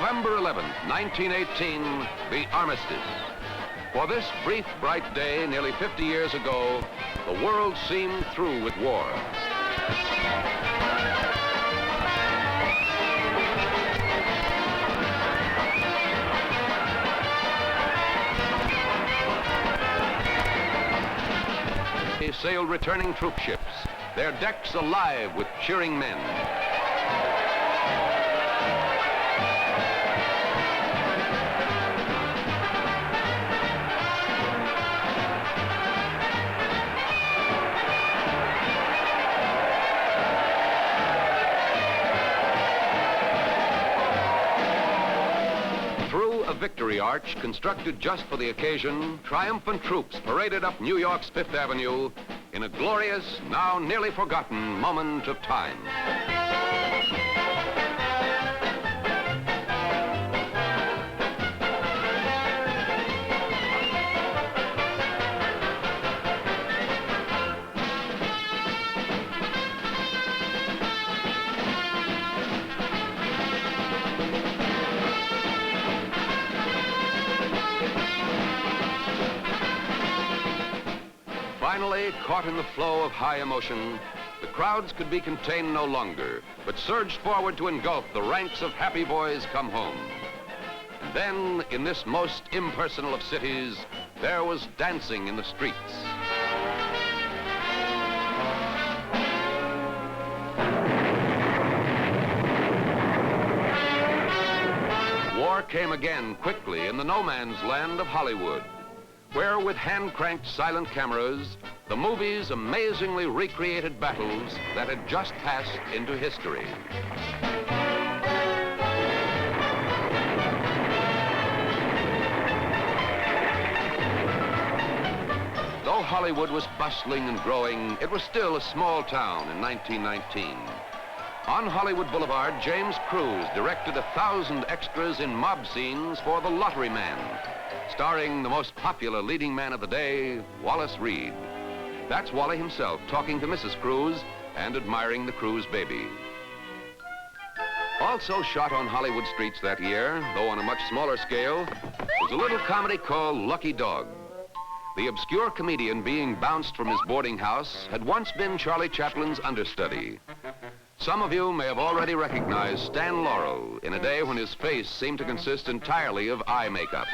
November 11, 1918, the armistice. For this brief, bright day, nearly 50 years ago, the world seemed through with war. They sailed returning troop ships, their decks alive with cheering men. Through a victory arch constructed just for the occasion, triumphant troops paraded up New York's Fifth Avenue in a glorious, now nearly forgotten moment of time. Finally, caught in the flow of high emotion, the crowds could be contained no longer, but surged forward to engulf the ranks of happy boys come home. And then, in this most impersonal of cities, there was dancing in the streets. War came again quickly in the no-man's land of Hollywood, where with hand-cranked silent cameras, the movies amazingly recreated battles that had just passed into history. Though Hollywood was bustling and growing, it was still a small town in 1919. On Hollywood Boulevard, James Cruz directed 1,000 extras in mob scenes for The Lottery Man, starring the most popular leading man of the day, Wallace Reed. That's Wally himself talking to Mrs. Cruz and admiring the Cruz baby. Also shot on Hollywood streets that year, though on a much smaller scale, was a little comedy called Lucky Dog. The obscure comedian being bounced from his boarding house had once been Charlie Chaplin's understudy. Some of you may have already recognized Stan Laurel in a day when his face seemed to consist entirely of eye makeup.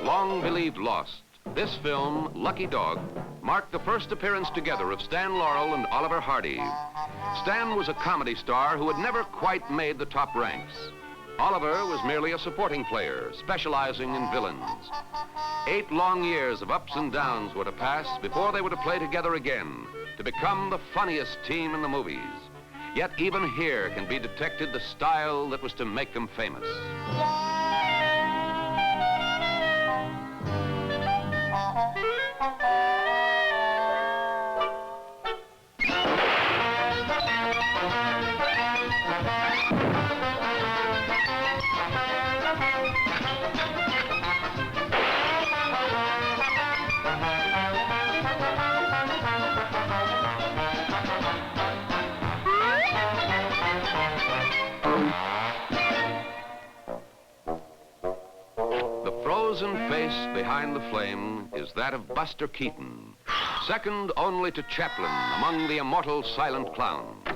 Long believed lost, this film, Lucky Dog, marked the first appearance together of Stan Laurel and Oliver Hardy. Stan was a comedy star who had never quite made the top ranks. Oliver was merely a supporting player, specializing in villains. 8 long years of ups and downs were to pass before they were to play together again to become the funniest team in the movies. Yet even here can be detected the style that was to make them famous. The frozen face behind the flame is that of Buster Keaton, second only to Chaplin among the immortal silent clowns.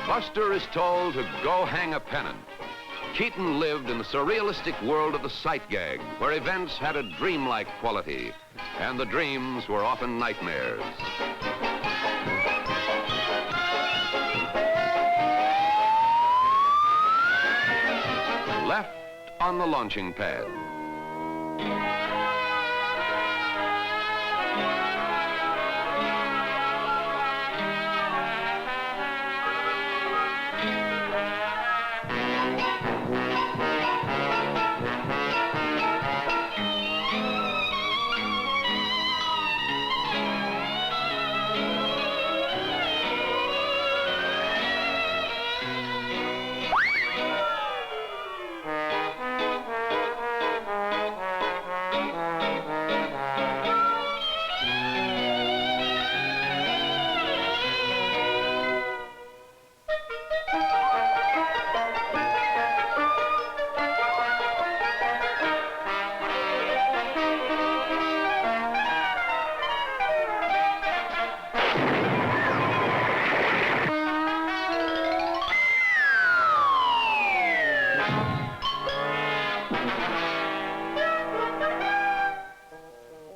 Buster is told to go hang a pennant. Keaton lived in the surrealistic world of the sight gag, where events had a dreamlike quality, and the dreams were often nightmares. Left on the launching pad.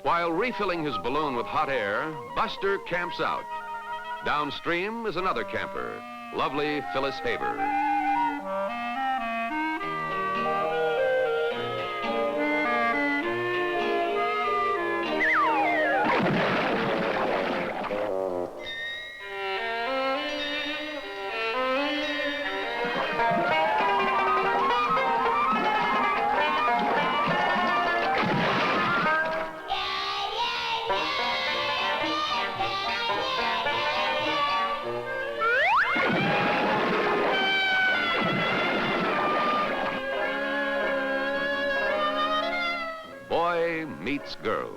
While refilling his balloon with hot air, Buster camps out. Downstream is another camper, lovely Phyllis Haber. Boy meets girl.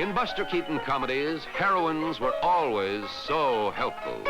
In Buster Keaton comedies, heroines were always so helpful.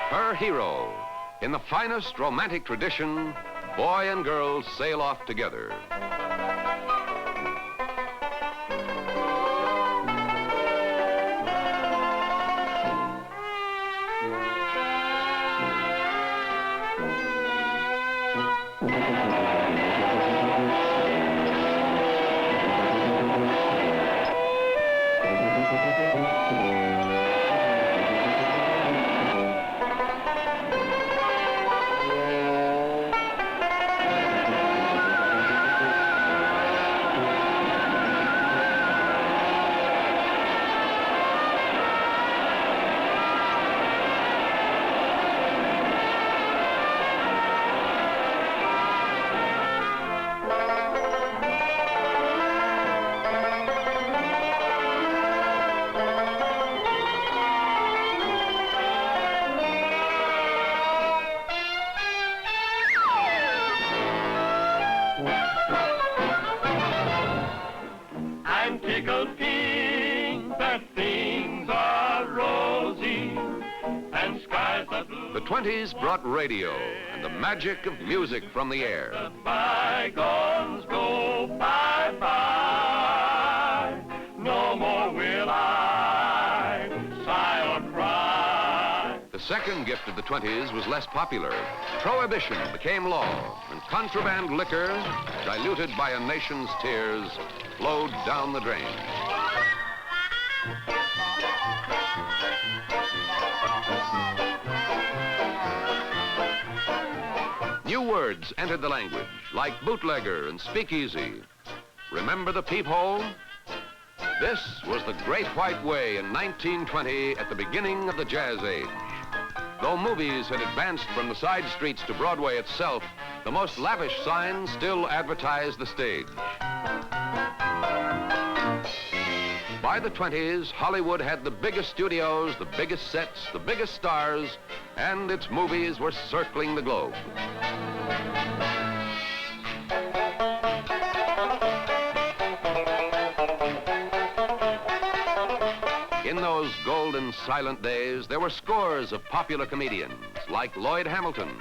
Her hero. In the finest romantic tradition, boy and girl sail off together. I'm tickled pink that things are rosy and skies are blue. The 20s brought radio and the magic of music from the air. The bygones go bye-bye. No more will I sigh or cry. The second gift of the 20s was less popular. Prohibition became law, and contraband liquor, diluted by a nation's tears, flowed down the drain. New words entered the language, like bootlegger and speakeasy. Remember the peephole? This was the Great White Way in 1920 at the beginning of the Jazz Age. Though movies had advanced from the side streets to Broadway itself, the most lavish signs still advertised the stage. By the 20s, Hollywood had the biggest studios, the biggest sets, the biggest stars, and its movies were circling the globe. In those golden silent days, there were scores of popular comedians, like Lloyd Hamilton.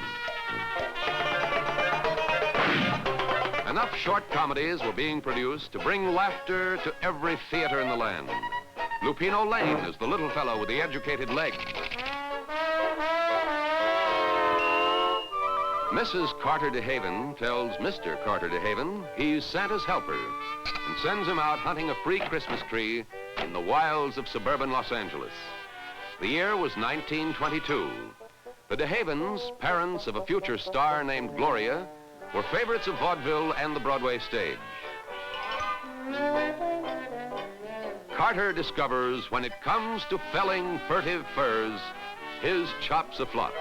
Enough short comedies were being produced to bring laughter to every theater in the land. Lupino Lane is the little fellow with the educated leg. Mrs. Carter DeHaven tells Mr. Carter DeHaven he's Santa's helper and sends him out hunting a free Christmas tree in the wilds of suburban Los Angeles. The year was 1922. The DeHavens, parents of a future star named Gloria, were favorites of vaudeville and the Broadway stage. Carter discovers when it comes to felling furtive furs, his chops a flop.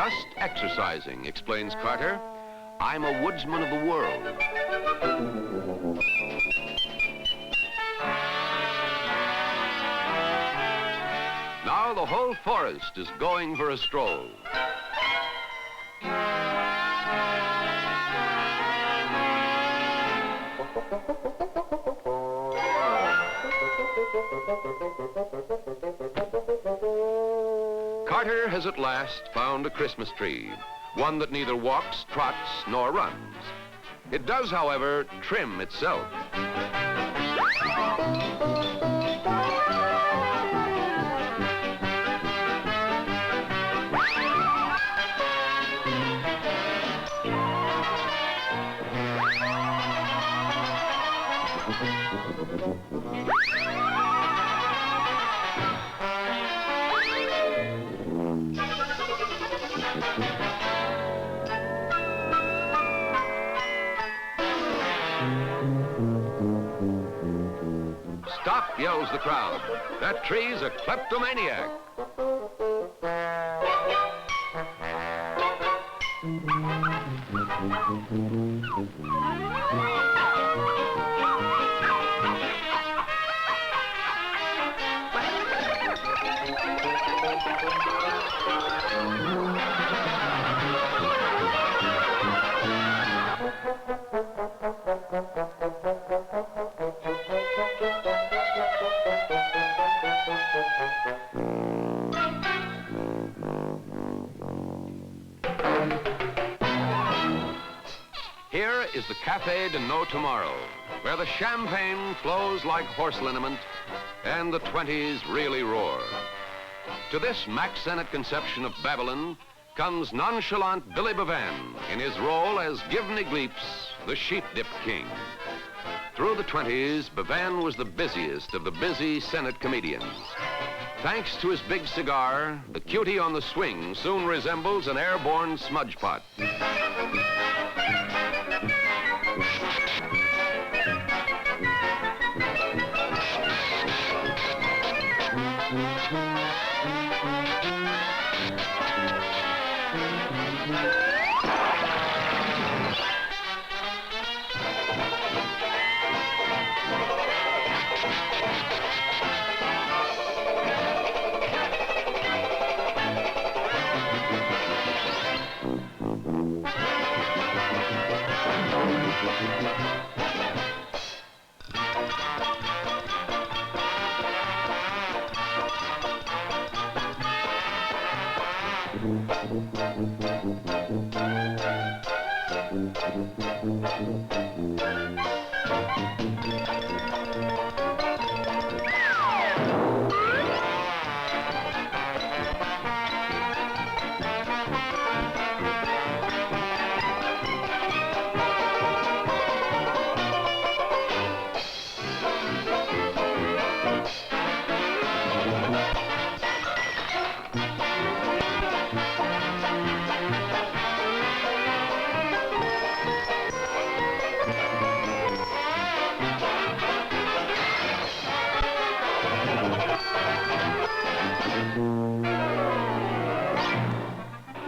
just exercising, explains Carter. I'm a woodsman of the world. Now the whole forest is going for a stroll. Carter has at last found a Christmas tree, one that neither walks, trots, nor runs. It does, however, trim itself. Stop, yells the crowd. That tree's a kleptomaniac. Here is the Café de No Tomorrow, where the champagne flows like horse liniment and the 20s really roar. To this Mack Sennett conception of Babylon comes nonchalant Billy Bevan in his role as Givney Gleeps, the sheep-dip king. Through the 20s, Bevan was the busiest of the busy Sennett comedians. Thanks to his big cigar, the cutie on the swing soon resembles an airborne smudge pot.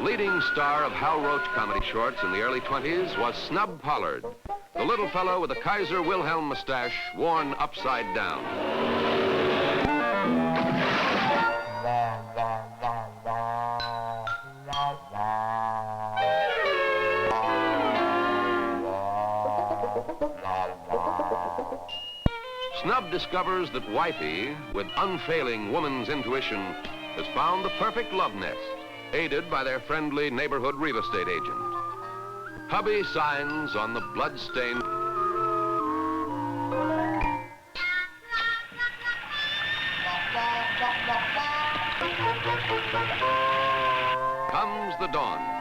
Leading star of Hal Roach comedy shorts in the early 20s was Snub Pollard, the little fellow with a Kaiser Wilhelm mustache worn upside down. Snub discovers that Wifey, with unfailing woman's intuition, has found the perfect love nest, aided by their friendly neighborhood real estate agent. Hubby signs on the blood-stained... Comes the dawn.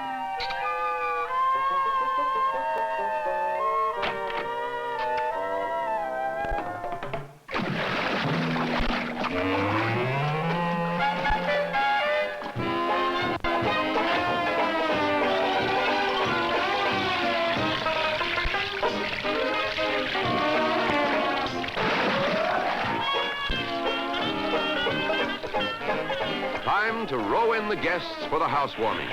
Time began to row in the guests for the housewarming.